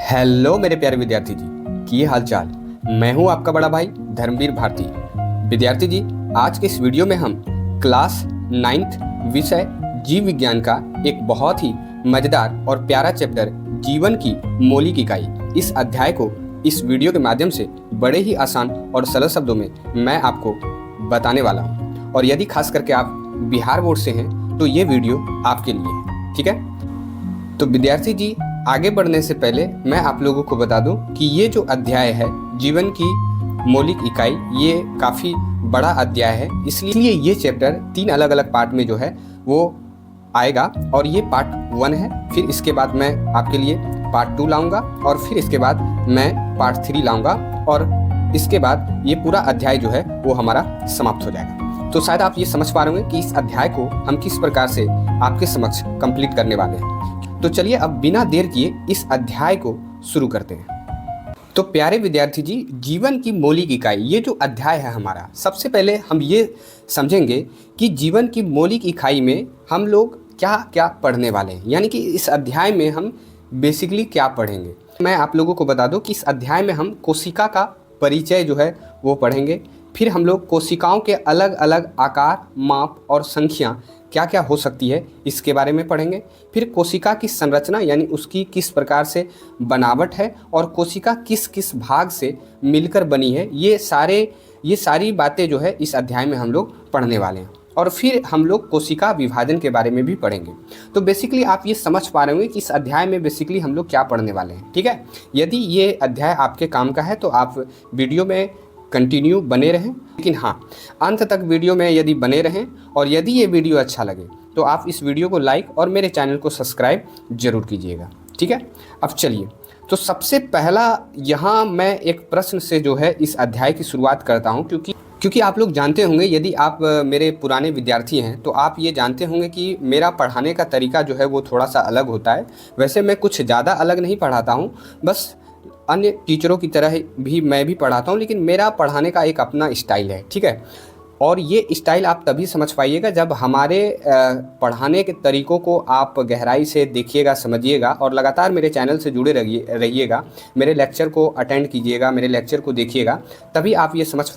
Hello मेरे प्यारे विद्यार्थी जी, की हाल चाल। मैं हूं आपका बड़ा भाई धर्मवीर भारती। विद्यार्थी जी, आज के इस वीडियो में हम क्लास 9th विषय जीव विज्ञान का एक बहुत ही मजेदार और प्यारा चैप्टर जीवन की मौलिक इकाई, इस अध्याय को इस वीडियो के माध्यम से बड़े ही आसान और सरल शब्दों में मैं आपको बताने वाला हूँ। और यदि खास करके आप बिहार बोर्ड से हैं तो ये वीडियो आपके लिए है, ठीक है। तो विद्यार्थी जी, आगे बढ़ने से पहले मैं आप लोगों को बता दूं कि ये जो अध्याय है जीवन की मौलिक इकाई, ये काफ़ी बड़ा अध्याय है। इसलिए ये चैप्टर 3 अलग अलग पार्ट में जो है वो आएगा। और ये पार्ट 1 है, फिर इसके बाद मैं आपके लिए पार्ट 2 लाऊंगा, और फिर इसके बाद मैं पार्ट 3 लाऊंगा, और इसके बाद ये पूरा अध्याय जो है वो हमारा समाप्त हो जाएगा। तो शायद आप ये समझ पा रहे होंगे कि इस अध्याय को हम किस प्रकार से आपके समक्ष कंप्लीट करने वाले हैं। तो चलिए अब बिना देर किए इस अध्याय को शुरू करते हैं। तो प्यारे विद्यार्थी जी, जीवन की मौलिक इकाई, ये जो अध्याय है हमारा, सबसे पहले हम ये समझेंगे कि जीवन की मौलिक इकाई में हम लोग क्या क्या पढ़ने वाले हैं, यानी कि इस अध्याय में हम बेसिकली क्या पढ़ेंगे। मैं आप लोगों को बता दूं कि इस अध्याय में हम कोशिका का परिचय जो है वो पढ़ेंगे। फिर हम लोग कोशिकाओं के अलग अलग आकार, माप और संख्या क्या क्या हो सकती है इसके बारे में पढ़ेंगे। फिर कोशिका की संरचना, यानी उसकी किस प्रकार से बनावट है और कोशिका किस किस भाग से मिलकर बनी है, ये सारी बातें जो है इस अध्याय में हम लोग पढ़ने वाले हैं। और फिर हम लोग कोशिका विभाजन के बारे में भी पढ़ेंगे। तो बेसिकली आप ये समझ पा रहे होंगे कि इस अध्याय में बेसिकली हम लोग क्या पढ़ने वाले हैं, ठीक है। यदि ये अध्याय आपके काम का है तो आप वीडियो में कंटिन्यू बने रहें, लेकिन हाँ, अंत तक वीडियो में यदि बने रहें, और यदि ये वीडियो अच्छा लगे तो आप इस वीडियो को लाइक और मेरे चैनल को सब्सक्राइब जरूर कीजिएगा, ठीक है। अब चलिए, तो सबसे पहला यहाँ मैं एक प्रश्न से जो है इस अध्याय की शुरुआत करता हूँ, क्योंकि आप लोग जानते होंगे, यदि आप मेरे पुराने विद्यार्थी हैं तो आप ये जानते होंगे कि मेरा पढ़ाने का तरीका जो है वो थोड़ा सा अलग होता है। वैसे मैं कुछ ज़्यादा अलग नहीं पढ़ाता हूँ, बस अन्य टीचरों की तरह भी मैं भी पढ़ाता हूँ, लेकिन मेरा पढ़ाने का एक अपना स्टाइल है, ठीक है। और ये स्टाइल आप तभी समझ पाइएगा जब हमारे पढ़ाने के तरीक़ों को आप गहराई से देखिएगा, समझिएगा, और लगातार मेरे चैनल से जुड़े रहिएगा, मेरे लेक्चर को अटेंड कीजिएगा, मेरे लेक्चर को देखिएगा, तभी आप ये समझ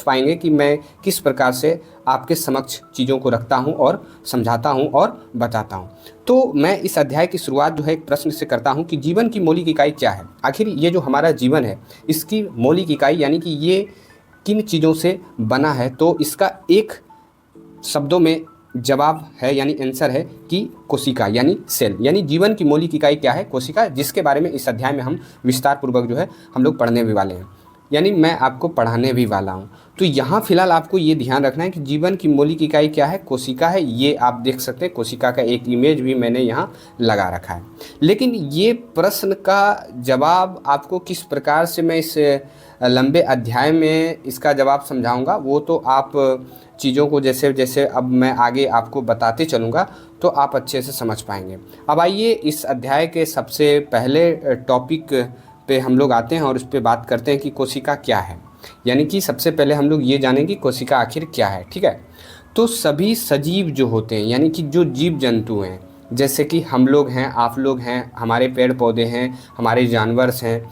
पाएंगे कि मैं किस प्रकार से आपके समक्ष चीज़ों को रखता हूँ और समझाता हूँ और बताता हूँ। तो मैं इस अध्याय की शुरुआत जो है एक प्रश्न से करता हूँ कि जीवन की मौलिक इकाई क्या है। आखिर ये जो हमारा जीवन है, इसकी मौलिक इकाई यानी कि ये किन चीज़ों से बना है, तो इसका एक शब्दों में जवाब है, यानी आंसर है कि कोशिका यानी सेल। यानी जीवन की मौलिक इकाई क्या है? कोशिका, जिसके बारे में इस अध्याय में हम विस्तार पूर्वक जो है हम लोग पढ़ने भी वाले हैं, यानी मैं आपको पढ़ाने भी वाला हूँ। तो यहाँ फिलहाल आपको ये ध्यान रखना है कि जीवन की मौलिक इकाई क्या है? कोशिका है। ये आप देख सकते हैं, कोशिका का एक इमेज भी मैंने यहाँ लगा रखा है। लेकिन ये प्रश्न का जवाब आपको किस प्रकार से मैं इस लंबे अध्याय में इसका जवाब समझाऊंगा, वो तो आप चीज़ों को जैसे जैसे अब मैं आगे आपको बताते चलूँगा तो आप अच्छे से समझ पाएंगे। अब आइए इस अध्याय के सबसे पहले टॉपिक पे हम लोग आते हैं और उस पर बात करते हैं कि कोशिका क्या है। यानी कि सबसे पहले हम लोग ये जानें कि कोशिका आखिर क्या है, ठीक है। तो सभी सजीव जो होते हैं, यानी कि जो जीव जंतु हैं, जैसे कि हम लोग हैं, आप लोग हैं, हमारे पेड़ पौधे हैं, हमारे जानवर हैं,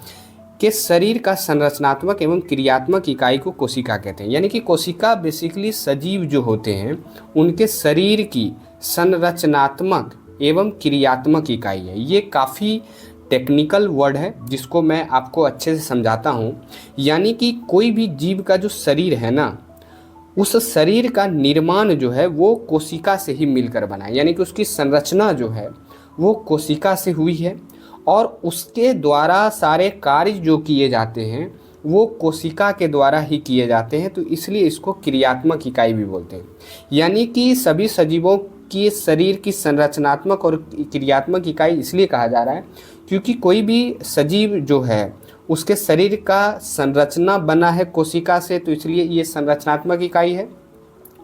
के शरीर का संरचनात्मक एवं क्रियात्मक इकाई को कोशिका कहते हैं। यानी कि कोशिका बेसिकली सजीव जो होते हैं उनके शरीर की संरचनात्मक एवं क्रियात्मक इकाई है। ये काफ़ी टेक्निकल वर्ड है जिसको मैं आपको अच्छे से समझाता हूँ। यानी कि कोई भी जीव का जो शरीर है ना, उस शरीर का निर्माण जो है वो कोशिका से ही मिलकर बना है। यानी कि उसकी संरचना जो है वो कोशिका से हुई है, और उसके द्वारा सारे कार्य जो किए जाते हैं वो कोशिका के द्वारा ही किए जाते हैं। तो इसलिए इसको क्रियात्मक इकाई भी बोलते हैं। यानी कि सभी सजीवों की शरीर की संरचनात्मक और क्रियात्मक इकाई इसलिए कहा जा रहा है क्योंकि कोई भी सजीव जो है उसके शरीर का संरचना बना है कोशिका से, तो इसलिए ये संरचनात्मक इकाई है,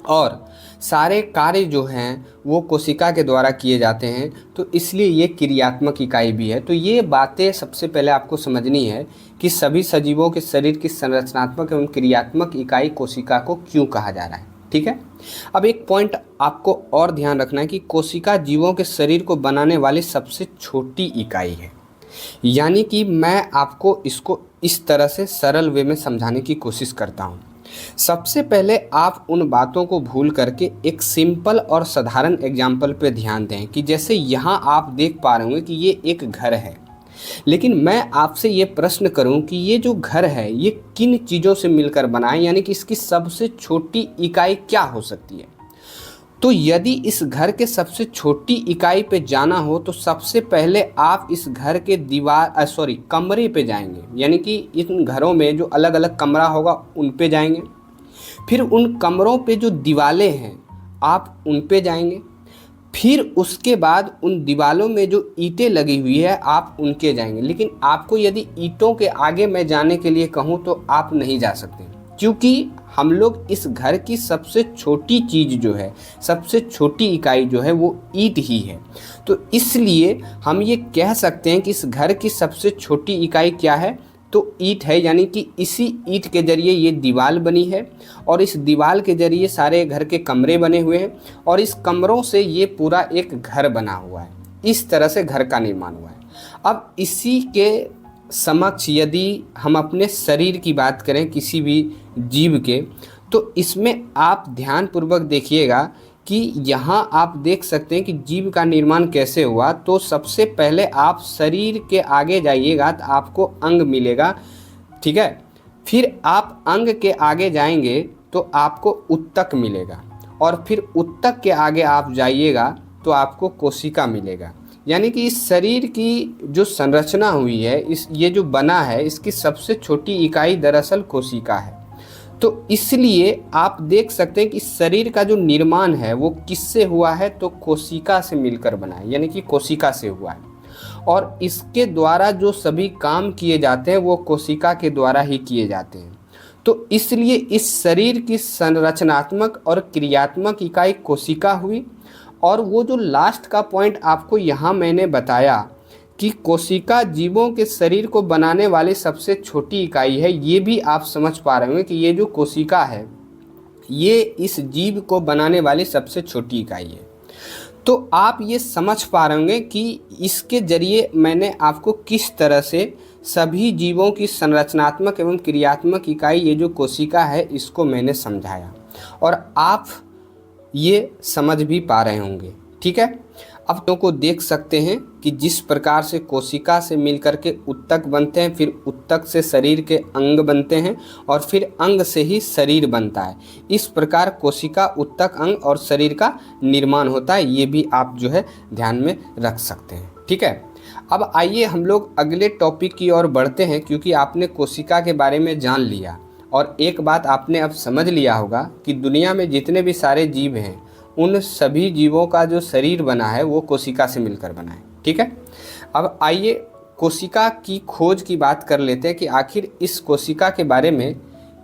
और सारे कार्य जो हैं वो कोशिका के द्वारा किए जाते हैं, तो इसलिए ये क्रियात्मक इकाई भी है। तो ये बातें सबसे पहले आपको समझनी है कि सभी सजीवों के शरीर की संरचनात्मक एवं क्रियात्मक इकाई कोशिका को क्यों कहा जा रहा है, ठीक है। अब एक पॉइंट आपको और ध्यान रखना है कि कोशिका जीवों के शरीर को बनाने वाली सबसे छोटी इकाई है। यानी कि मैं आपको इसको इस तरह से सरल वे में समझाने की कोशिश करता हूँ। सबसे पहले आप उन बातों को भूल करके एक सिंपल और साधारण एग्जाम्पल पे ध्यान दें कि जैसे यहाँ आप देख पा रहे होंगे कि ये एक घर है, लेकिन मैं आपसे ये प्रश्न करूं कि ये जो घर है ये किन चीज़ों से मिलकर बना है, यानी कि इसकी सबसे छोटी इकाई क्या हो सकती है। तो यदि इस घर के सबसे छोटी इकाई पे जाना हो तो सबसे पहले आप इस घर के कमरे पे जाएंगे, यानी कि इन घरों में जो अलग अलग कमरा होगा उन पे जाएंगे। फिर उन कमरों पे जो दीवारें हैं आप उन पे जाएंगे। फिर उसके बाद उन दीवारों में जो ईंटें लगी हुई है आप उनके जाएंगे। लेकिन आपको यदि ईंटों के आगे मैं जाने के लिए कहूँ तो आप नहीं जा सकते, क्योंकि हम लोग इस घर की सबसे छोटी चीज़ जो है, सबसे छोटी इकाई जो है वो ईंट ही है। तो इसलिए हम ये कह सकते हैं कि इस घर की सबसे छोटी इकाई क्या है, तो ईंट है। यानी कि इसी ईंट के ज़रिए ये दीवार बनी है और इस दीवार के ज़रिए सारे घर के कमरे बने हुए हैं और इस कमरों से ये पूरा एक घर बना हुआ है। इस तरह से घर का निर्माण हुआ है। अब इसी के समक्ष यदि हम अपने शरीर की बात करें किसी भी जीव के, तो इसमें आप ध्यानपूर्वक देखिएगा कि यहाँ आप देख सकते हैं कि जीव का निर्माण कैसे हुआ। तो सबसे पहले आप शरीर के आगे जाइएगा तो आपको अंग मिलेगा, ठीक है। फिर आप अंग के आगे जाएंगे तो आपको उत्तक मिलेगा और फिर उत्तक के आगे आप जाइएगा तो आपको कोशिका मिलेगा। यानी कि इस शरीर की जो संरचना हुई है, ये जो बना है, इसकी सबसे छोटी इकाई दरअसल कोशिका है। तो इसलिए आप देख सकते हैं कि शरीर का जो निर्माण है वो किससे हुआ है, तो कोशिका से मिलकर बना है, यानी कि कोशिका से हुआ है। और इसके द्वारा जो सभी काम किए जाते हैं वो कोशिका के द्वारा ही किए जाते हैं। तो इसलिए इस शरीर की संरचनात्मक और क्रियात्मक इकाई कोशिका हुई। और वो जो लास्ट का पॉइंट आपको यहाँ मैंने बताया कि कोशिका जीवों के शरीर को बनाने वाली सबसे छोटी इकाई है, ये भी आप समझ पा रहे होंगे कि ये जो कोशिका है ये इस जीव को बनाने वाली सबसे छोटी इकाई है। तो आप ये समझ पा रहे होंगे कि इसके ज़रिए मैंने आपको किस तरह से सभी जीवों की संरचनात्मक एवं क्रियात्मक इकाई ये जो कोशिका है इसको मैंने समझाया और आप ये समझ भी पा रहे होंगे, ठीक है। अब तो को देख सकते हैं कि जिस प्रकार से कोशिका से मिलकर के उत्तक बनते हैं, फिर उत्तक से शरीर के अंग बनते हैं और फिर अंग से ही शरीर बनता है। इस प्रकार कोशिका, उत्तक, अंग और शरीर का निर्माण होता है। ये भी आप जो है ध्यान में रख सकते हैं, ठीक है। अब आइए हम लोग अगले टॉपिक की ओर बढ़ते हैं, क्योंकि आपने कोशिका के बारे में जान लिया और एक बात आपने अब समझ लिया होगा कि दुनिया में जितने भी सारे जीव हैं उन सभी जीवों का जो शरीर बना है वो कोशिका से मिलकर बना है, ठीक है। अब आइए कोशिका की खोज की बात कर लेते हैं कि आखिर इस कोशिका के बारे में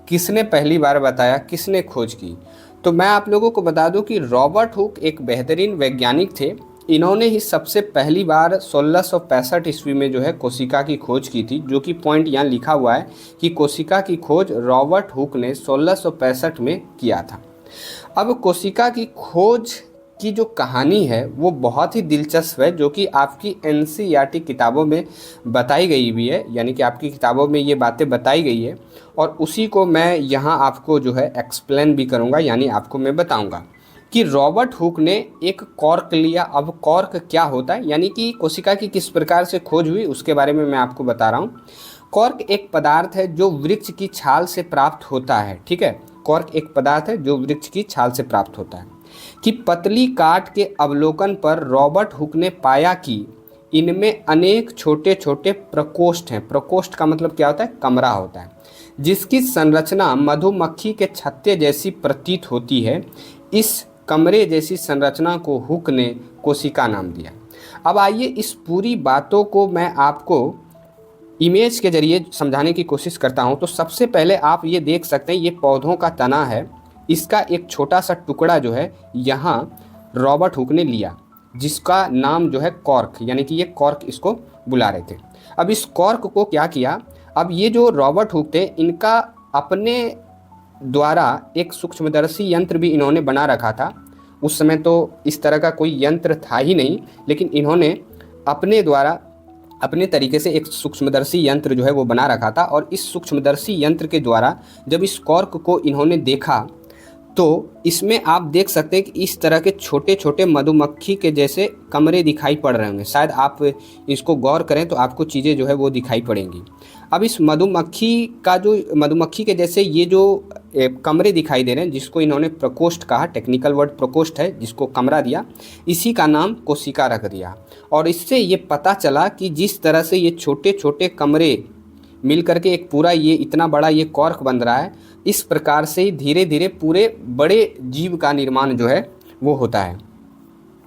किसने पहली बार बताया, किसने खोज की। तो मैं आप लोगों को बता दूं कि रॉबर्ट हुक एक बेहतरीन वैज्ञानिक थे। इन्होंने ही सबसे पहली बार 1665 ईस्वी में जो है कोशिका की खोज की थी, जो कि पॉइंट यहाँ लिखा हुआ है कि कोशिका की खोज रॉबर्ट हुक ने 1665 में किया था। अब कोशिका की खोज की जो कहानी है वो बहुत ही दिलचस्प है, जो कि आपकी एनसीईआरटी किताबों में बताई गई भी है, यानी कि आपकी किताबों में ये बातें बताई गई है और उसी को मैं यहाँ आपको जो है एक्सप्लेन भी करूँगा, यानी आपको मैं बताऊँगा कि रॉबर्ट हुक ने एक कॉर्क लिया। अब कॉर्क क्या होता है, यानी कि कोशिका की किस प्रकार से खोज हुई उसके बारे में मैं आपको बता रहा हूँ। कॉर्क एक पदार्थ है जो वृक्ष की छाल से प्राप्त होता है, ठीक है। कॉर्क एक पदार्थ है जो वृक्ष की छाल से प्राप्त होता है कि पतली काट के अवलोकन पर रॉबर्ट हुक ने पाया कि इनमें अनेक छोटे छोटे प्रकोष्ठ हैं। प्रकोष्ठ का मतलब क्या होता है, कमरा होता है, जिसकी संरचना मधुमक्खी के छत्ते जैसी प्रतीत होती है। इस कमरे जैसी संरचना को हुक ने कोशिका नाम दिया। अब आइए इस पूरी बातों को मैं आपको इमेज के जरिए समझाने की कोशिश करता हूं। तो सबसे पहले आप ये देख सकते हैं, ये पौधों का तना है, इसका एक छोटा सा टुकड़ा जो है यहाँ रॉबर्ट हुक ने लिया, जिसका नाम जो है कॉर्क, यानी कि ये कॉर्क इसको बुला रहे थे। अब इस कॉर्क को क्या किया, अब ये जो रॉबर्ट हुक थे इनका अपने द्वारा एक सूक्ष्मदर्शी यंत्र भी इन्होंने बना रखा था। उस समय तो इस तरह का कोई यंत्र था ही नहीं, लेकिन इन्होंने अपने द्वारा अपने तरीके से एक सूक्ष्मदर्शी यंत्र जो है वो बना रखा था, और इस सूक्ष्मदर्शी यंत्र के द्वारा जब इस कॉर्क को इन्होंने देखा तो इसमें आप देख सकते हैं कि इस तरह के छोटे छोटे मधुमक्खी के जैसे कमरे दिखाई पड़ रहे होंगे। शायद आप इसको गौर करें तो आपको चीज़ें जो है वो दिखाई पड़ेंगी। अब इस मधुमक्खी के जैसे ये जो कमरे दिखाई दे रहे हैं, जिसको इन्होंने प्रकोष्ठ कहा, टेक्निकल वर्ड प्रकोष्ठ है, जिसको कमरा दिया, इसी का नाम कोशिका रख दिया। और इससे ये पता चला कि जिस तरह से ये छोटे छोटे कमरे मिल करके एक पूरा ये इतना बड़ा ये कॉर्क बन रहा है, इस प्रकार से ही धीरे धीरे पूरे बड़े जीव का निर्माण जो है वो होता है।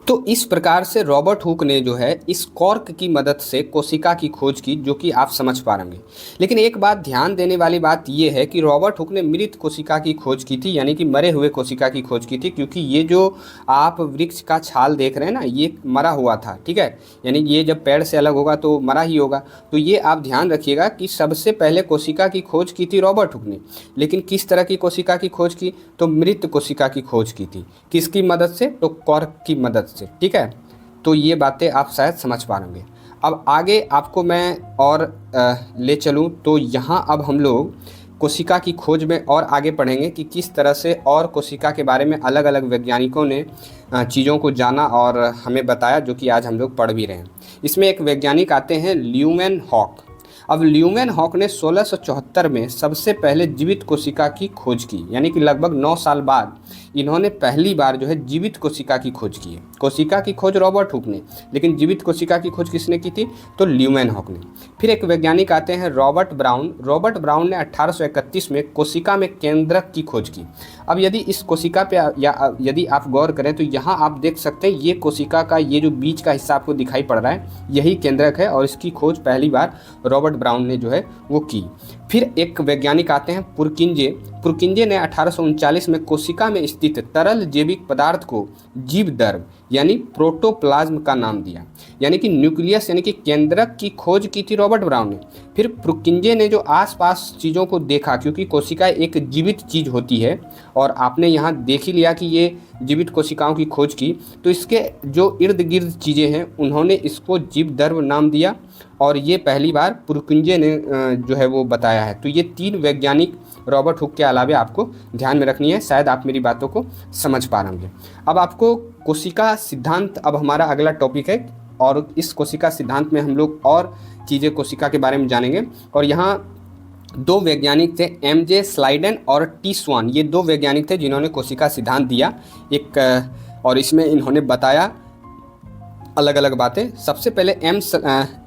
तो इस प्रकार से रॉबर्ट हुक ने जो है इस कॉर्क की मदद से कोशिका की खोज की, जो कि आप समझ पा रहे हैं। लेकिन एक बात ध्यान देने वाली बात यह है कि रॉबर्ट हुक ने मृत कोशिका की खोज की थी, यानी कि मरे हुए कोशिका की खोज की थी, क्योंकि ये जो आप वृक्ष का छाल देख रहे हैं ना, ये मरा हुआ था, ठीक है। यानी ये जब पेड़ से अलग होगा तो मरा ही होगा। तो ये आप ध्यान रखिएगा कि सबसे पहले कोशिका की खोज की थी रॉबर्ट हुक ने, लेकिन किस तरह की कोशिका की खोज की, तो मृत कोशिका की खोज की थी। किसकी मदद से, तो कॉर्क की मदद से, ठीक है। तो ये बातें आप शायद समझ पा रहे। अब आगे आपको मैं और ले चलूँ तो यहाँ अब हम लोग कोशिका की खोज में और आगे पढ़ेंगे कि किस तरह से और कोशिका के बारे में अलग अलग वैज्ञानिकों ने चीज़ों को जाना और हमें बताया, जो कि आज हम लोग पढ़ भी रहे हैं। इसमें एक वैज्ञानिक आते हैं ल्यूमेन हॉक। अब ल्यूमेन हॉक ने 1674 में सबसे पहले जीवित कोशिका की खोज की, यानी कि लगभग 9 साल बाद इन्होंने पहली बार जो है जीवित कोशिका की खोज की है। कोशिका की खोज रॉबर्ट हुक ने, लेकिन जीवित कोशिका की खोज किसने की थी, तो ल्यूमेन हॉक ने। फिर एक वैज्ञानिक आते हैं रॉबर्ट ब्राउन। रॉबर्ट ब्राउन ने 1831 में कोशिका में केंद्रक की खोज की। अब यदि इस कोशिका पे या यदि आप गौर करें तो यहाँ आप देख सकते हैं ये कोशिका का ये जो बीच का हिस्सा आपको दिखाई पड़ रहा है, यही केंद्रक है, और इसकी खोज पहली बार रॉबर्ट ब्राउन ने जो है वो की। फिर एक वैज्ञानिक आते हैं पुरकिंजे। पुरकिंजे ने 1839 में कोशिका में स्थित तरल जैविक पदार्थ को जीवदर्भ यानी प्रोटोप्लाज्म का नाम दिया, यानी कि न्यूक्लियस यानी कि केंद्रक की खोज की थी रॉबर्ट ब्राउन ने। फिर पुरकिंजे ने जो आसपास चीज़ों को देखा, क्योंकि कोशिका एक जीवित चीज़ होती है और आपने यहाँ देख ही लिया कि ये जीवित कोशिकाओं की खोज की, तो इसके जो इर्द गिर्द चीज़ें हैं उन्होंने इसको जीवदर्भ नाम दिया, और ये पहली बार पुरकिंजे ने जो है वो बताया है। तो ये 3 वैज्ञानिक रॉबर्ट हुक के अलावा आपको ध्यान में रखनी है। शायद आप मेरी बातों को समझ पा रहे होंगे। अब आपको कोशिका सिद्धांत अब हमारा अगला टॉपिक है, और इस कोशिका सिद्धांत में हम लोग और चीज़ें कोशिका के बारे में जानेंगे। और यहाँ 2 वैज्ञानिक थे, MJ स्लाइडन और T स्वान। ये 2 वैज्ञानिक थे जिन्होंने कोशिका सिद्धांत दिया और इसमें इन्होंने बताया अलग अलग बातें। सबसे पहले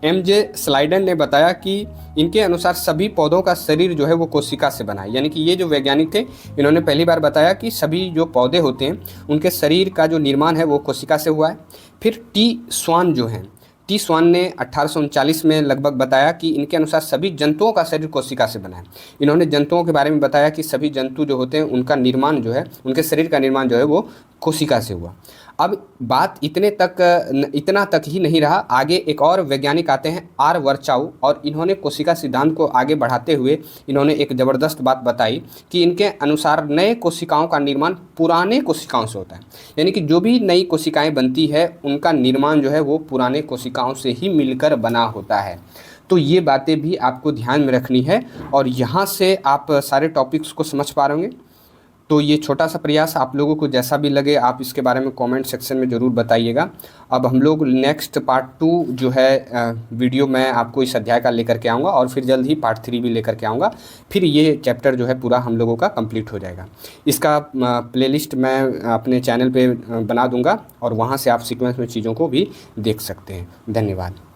MJ स्लाइडन ने बताया कि इनके अनुसार सभी पौधों का शरीर जो है वो कोशिका से बना है, यानी कि ये जो वैज्ञानिक थे इन्होंने पहली बार बताया कि सभी जो पौधे होते हैं उनके शरीर का जो निर्माण है वो कोशिका से हुआ है। फिर T स्वान जो हैं, T स्वान ने 1839 में लगभग बताया कि इनके अनुसार सभी जंतुओं का शरीर कोशिका से बना है। इन्होंने जंतुओं के बारे में बताया कि सभी जंतु जो होते हैं उनका निर्माण जो है, उनके शरीर का निर्माण जो है वो कोशिका से हुआ। अब बात इतना तक ही नहीं रहा, आगे एक और वैज्ञानिक आते हैं R वर्चाउ, और इन्होंने कोशिका सिद्धांत को आगे बढ़ाते हुए इन्होंने एक ज़बरदस्त बात बताई कि इनके अनुसार नए कोशिकाओं का निर्माण पुराने कोशिकाओं से होता है, यानी कि जो भी नई कोशिकाएं बनती है उनका निर्माण जो है वो पुराने कोशिकाओं से ही मिलकर बना होता है। तो ये बातें भी आपको ध्यान में रखनी है, और यहाँ से आप सारे टॉपिक्स को समझ पा रहे होंगे। तो ये छोटा सा प्रयास आप लोगों को जैसा भी लगे आप इसके बारे में कमेंट सेक्शन में ज़रूर बताइएगा। अब हम लोग नेक्स्ट पार्ट 2 जो है वीडियो मैं आपको इस अध्याय का लेकर के आऊँगा, और फिर जल्द ही पार्ट 3 भी लेकर के आऊँगा। फिर ये चैप्टर जो है पूरा हम लोगों का कंप्लीट हो जाएगा। इसका प्लेलिस्ट मैं अपने चैनल पे बना दूँगा, और वहाँ से आप सीक्वेंस में चीज़ों को भी देख सकते हैं। धन्यवाद।